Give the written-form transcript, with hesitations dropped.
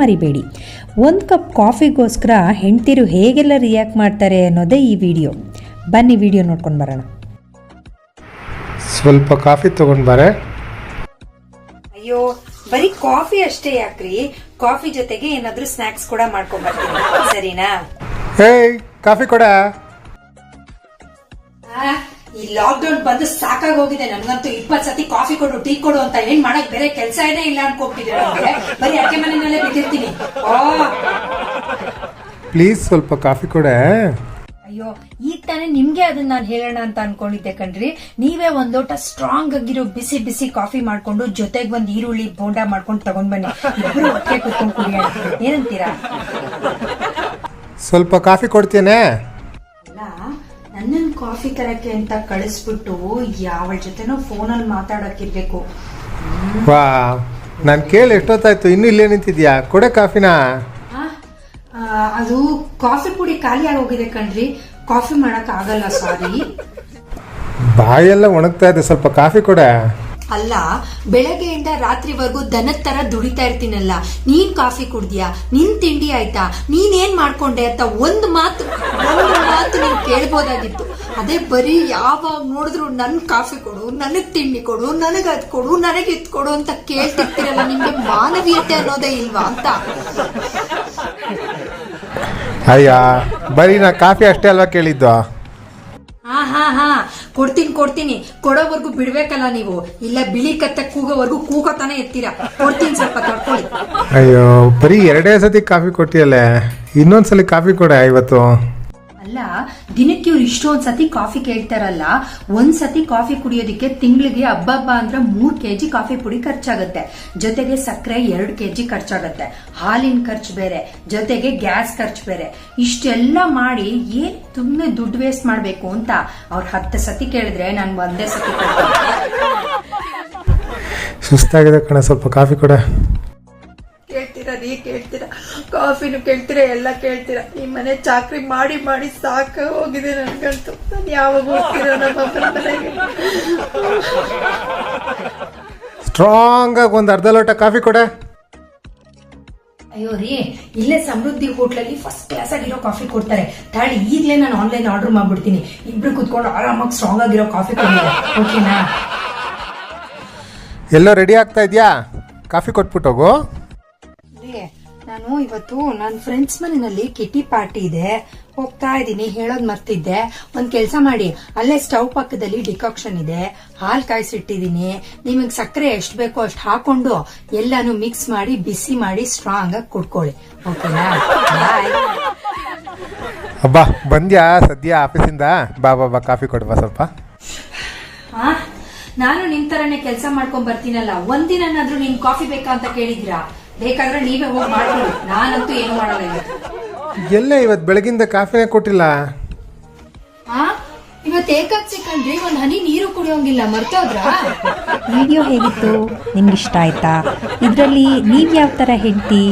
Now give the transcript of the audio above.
ಮರಿಬೇಡಿ. 1 ಕಪ್ ಕಾಫಿಗೋಸ್ಕರ ಹೆಂಡ್ತಿರು ಹೇಗೆಲ್ಲ ರಿಯಾಕ್ಟ್ ಮಾಡ್ತಾರೆ ಅನ್ನೋದೇ ಈ ವಿಡಿಯೋ. ಬನ್ನಿ ವಿಡಿಯೋ ನೋಡ್ಕೊಂಡು ಬರೋಣ. ಸ್ವಲ್ಪ ಕಾಫಿ ತಗೊಂಡ್ ಬಾರೆ. ಅಯ್ಯೋ, ಬರೀ ಕಾಫಿ ಅಷ್ಟೇ ಯಾಕ್ರಿ? ಕಾಫಿ ಜೊತೆಗೆ ಏನಾದ್ರೂ ಸ್ನಾಕ್ಸ್ ಕೂಡ ಮಾಡ್ಕೊಂಡ್ ಬರ್ತೀನಿ, ಸರಿನಾ? ಹೇಯ್, ಕಾಫಿ ಕೊಡ. ಈ ಲಾಕ್ ಡೌನ್ ಬಂದು ಸಾಕಾಗಿ ಹೋಗಿದೆ. ನನ್ಗಂತೂ 20 ಸತಿ ಕಾಫಿ ಕೊಡು, ಟೀ ಕೊಡು ಅಂತ ಏನ್ ಮಾಡಕ್ ಬೇರೆ ಕೆಲಸ ಏನೇ ಇಲ್ಲ ಅನ್ಕೊಂಡ್ಬಿಟ್ಟಿದ್ರೆ ಬರೀ ಅಡ್ಗೆ ಮನೆಯಲ್ಲೇ ಬಿದ್ದಿರ್ತೀನಿ. ಪ್ಲೀಸ್ ಸ್ವಲ್ಪ ಕಾಫಿ ಕೊಡೆ. ಅಯ್ಯೋ, ಈಗ ತಾನೇ ನಿಮ್ಗೆ ಅದನ್ನ ನಾನು ಹೇಳೋಣ ಅಂತ ಅನ್ಕೊಂಡಿದ್ದೆ ಕಣ್ರಿ. ನೀವೇ ಒಂದ್ ಲೋಟ ಸ್ಟ್ರಾಂಗ್ ಆಗಿರೋ ಬಿಸಿ ಬಿಸಿ ಕಾಫಿ ಮಾಡ್ಕೊಂಡು ಜೊತೆಗೆ ಒಂದ್ ಈರುಳ್ಳಿ ಬೋಂಡಾ ಮಾಡ್ಕೊಂಡು ತಗೊಂಡ್ ಬನ್ನಿ. ಇಬ್ರು ಒಟ್ಟಿಗೆ ಕುತ್ಕೊಂಡು ಕುಡಿಯೋಣ, ಏನಂತೀರಾ? ಸ್ವಲ್ಪ ಕಾಫಿ ಕೊಡ್ತೇನೆ. ಅಲ್ಲ, ನನ್ನನ್ ಕಾಫಿ ತರಕ್ಕೆ ಅಂತ ಕಳಿಸ್ಬಿಟ್ಟು ಯಾವಳ ಜೊತೆನೋ ಫೋನಲ್ಲಿ ಮಾತಾಡಕ್ಕಿರ್ಬೇಕು. ವಾ, ನಾನ್ ಕೇಳಿ ಎಷ್ಟೊತ್ತಾಯ್ತು, ಇನ್ನೂ ಇಲ್ಲೇ ನಿಂತಿದ್ಯಾ? ಕೊಡೆ ಕಾಫಿನಾ. ಅದು ಕಾಫಿ ಪುಡಿ ಖಾಲಿ ಆಗೋಗಿದೆ ಕಣ್ರಿ, ಕಾಫಿ ಮಾಡಕ್ ಆಗಲ್ಲ, ಸಾರಿ. ಬಾಯೆಲ್ಲ ಒಣಗ್ತಾ ಇದೆ, ಸ್ವಲ್ಪ ಕಾಫಿ ಕೊಡೆ. ಅಲ್ಲ, ಬೆಳಗ್ಗೆಯಿಂದ ರಾತ್ರಿವರೆಗೂ ದನದ ತರ ದುಡಿತಾ ಇರ್ತೀನಲ್ಲ, ನೀನ್ ಕಾಫಿ ಕುಡ್ದ್ಯಾ, ನಿನ್ ತಿಂಡಿ ಆಯ್ತಾ, ನೀನೇನ್ ಮಾಡ್ಕೊಂಡೆ ಅಂತ ಒಂದು ಮಾತು ನೀನ್ ಕೇಳ್ಬೋದಾಗಿತ್ತು. ಅದೇ ಬರೀ ಯಾವಾಗ ನೋಡಿದ್ರು ನನ್ ಕಾಫಿ ಕೊಡು, ನನಗ್ ತಿಂಡಿ ಕೊಡು, ನನಗ್ ಅದ್ ಕೊಡು, ನನಗ್ ಇದ್ ಕೊಡು ಅಂತ ಕೇಳ್ತಿರ್ತೀರಲ್ಲ. ನಿಮ್ಗೆ ಮಾನವೀಯತೆ ಅನ್ನೋದೇ ಇಲ್ವಾ ಅಂತ. ಅಯ್ಯ, ಬರೀ ನಾ ಕಾಫಿ ಅಷ್ಟೇ ಅಲ್ವಾ ಕೇಳಿದ್ದು? ಹಾ ಕೊಡ್ತೀನಿ. ಕೊಡೋವರೆಗೂ ಬಿಡ್ಬೇಕಲ್ಲ ನೀವು, ಇಲ್ಲ ಬಿಳಿ ಕತ್ತೆ ಕೂಗೋವರೆಗೂ ಕೂಗೋತಾನೆ ಇರ್ತೀರಾ. ಕೊಡ್ತೀನಿ, ಸ್ವಲ್ಪ ತಡ್ಕೊಳ್ಳಿ. ಅಯ್ಯೋ, ಬರೀ 2 ಸತಿ ಕಾಫಿ ಕೊಟ್ಟಿಯಲ್ಲೇ, ಇನ್ನೊಂದ್ಸಲಿ ಕಾಫಿ ಕೊಡೆ ಇವತ್ತು. ಅಲ್ಲ, ದಿನಕ್ಕೆ ಇವ್ರು ಇಷ್ಟೊಂದ್ ಸತಿ ಕಾಫಿ ಕೇಳ್ತಾರಲ್ಲ, ಒಂದ್ ಸತಿ ಕಾಫಿ ಕುಡಿಯೋದಿಕ್ಕೆ ತಿಂಗಳಿಗೆ ಹಬ್ಬ ಅಂದ್ರೆ 3 kg ಕಾಫಿ ಪುಡಿ ಖರ್ಚಾಗತ್ತೆ. ಜೊತೆಗೆ ಸಕ್ಕರೆ 2 kg ಖರ್ಚಾಗತ್ತೆ, ಹಾಲಿನ ಖರ್ಚು ಬೇರೆ, ಜೊತೆಗೆ ಗ್ಯಾಸ್ ಖರ್ಚು ಬೇರೆ. ಇಷ್ಟೆಲ್ಲ ಮಾಡಿ ಏನ್ ಸುಮ್ನೆ ದುಡ್ಡು ವೇಸ್ಟ್ ಮಾಡ್ಬೇಕು ಅಂತ ಅವ್ರು 10 ಸತಿ ಕೇಳಿದ್ರೆ ನಾನು 1 ಸತಿ ಸುಸ್ತಾಗಿದೆ ಕಣ, ಸ್ವಲ್ಪ ಕಾಫಿ ಕೊಡೆ. ಕೇಳ್ತೀರಾ ಕಾಫಿನೂ ಕೇಳ್ತೀರಾ, ಎಲ್ಲ ಕೇಳ್ತೀರಾ. ಈ ಮನೆ ಚಾಕ್ರಿ ಮಾಡಿ ಮಾಡಿ ಸಾಕ ಹೋಗಿದೆ ನನ್ಗಂತೂ. ನಾನು ಯಾವಾಗ ಹೋಗ್ತೀರೋ ನಮ್ಮ ಮನೆಗೆ? ಸ್ಟ್ರಾಂಗ್ ಆಗಿ ಒಂದ್ ಅರ್ಧ ಲೋಟ ಕಾಫಿ ಕೊಡೆ. ಅಯ್ಯೋ ರೀ, ಇಲ್ಲೇ ಸಮೃದ್ಧಿ ಹೋಟ್ಲಲ್ಲಿ ಫಸ್ಟ್ ಕ್ಲಾಸ್ ಆಗಿರೋ ಕಾಫಿ ಕೊಡ್ತಾರೆ. ತಾಳಿ ಈಗ್ಲೇ ನಾನು ಆನ್ಲೈನ್ ಆರ್ಡರ್ ಮಾಡ್ಬಿಡ್ತೀನಿ. ಇಬ್ರು ಕುತ್ಕೊಂಡು ಆರಾಮಾಗಿ ಸ್ಟ್ರಾಂಗ್ ಆಗಿರೋ ಕಾಫಿ ಕೊಡ್ತಾರೆ, ಓಕೆನಾ? ಎಲ್ಲೋ ರೆಡಿ ಆಗ್ತಾ ಇದ್ಯಾ? ಕಾಫಿ ಕೊಟ್ಬಿಟ್ಟು ಹೋಗು. ನಾನು ಇವತ್ತು ನನ್ನ ಫ್ರೆಂಡ್ಸ್ ಮನೆಯಲ್ಲಿ ಕಿಟಿ ಪಾರ್ಟಿ ಇದೆ, ಹೋಗ್ತಾ ಇದ್ದೀನಿ. ಹೇಳೋದ್ ಮರ್ತಿದ್ದೆ. ಒಂದ್ ಕೆಲ್ಸ ಮಾಡಿ, ಅಲ್ಲೇ ಸ್ಟವ್ ಪಕ್ಕದಲ್ಲಿ ಡಿಕಾಕ್ಷನ್ ಇದೆ, ಹಾಲ್ ಕಾಯಿಸಿಟ್ಟಿದ್ದೀನಿ. ನಿಮಗ್ ಸಕ್ಕರೆ ಎಷ್ಟು ಬೇಕೋ ಅಷ್ಟು ಹಾಕೊಂಡು ಎಲ್ಲಾನು ಮಿಕ್ಸ್ ಮಾಡಿ ಬಿಸಿ ಮಾಡಿ ಸ್ಟ್ರಾಂಗ್ ಆಗಿ ಕುಡ್ಕೊಳ್ಳಿ, ಓಕೆನಾ? ಬಾಯ್. ಅಬ್ಬಾ, ಬಂದ್ಯಾ ಸದ್ಯ ಆಫೀಸಿಂದ? ಬಾ ಕಾಫಿ ಕೊಡ್ಬಾ ಸ್ವಲ್ಪ. ನಾನು ನಿಮ್ ತರನೇ ಕೆಲಸ ಮಾಡ್ಕೊಂಡ್ ಬರ್ತೀನಲ್ಲ, ಒಂದಿನಾದ್ರೂ ನಿಮ್ ಕಾಫಿ ಬೇಕಾ ಅಂತ ಕೇಳಿದ್ರಾ? ಬೇಕಾದ್ರೆ ನೀವೇ ಹೋಗಿ ಮಾಡ್ಕೊಳ್ಳಿ, ನಾನಂತೂ ಏನು ಮಾಡಲ್ಲ. ಎಲ್ಲ ಇವತ್ತು ಬೆಳಗಿಂದ ಕಾಫಿನೇ ಕೊಟ್ಟಿಲ್ಲ. ಇವತ್ತು ಏಕಾದಶಿ ಕಣ್ರಿ, ಒಂದ್ ಹನಿ ನೀರು ಕುಡಿಯೋಂಗಿಲ್ಲ, ಮರ್ತೋದ್ರಾ? ವಿಡಿಯೋ ಹೇಗಿತ್ತು? ನಿಮ್ಗೆ ಇಷ್ಟ ಆಯ್ತಾ? ಇದರಲ್ಲಿ ನೀವು ಯಾವ ಥರ ಹೆಂಡ್ತಿ?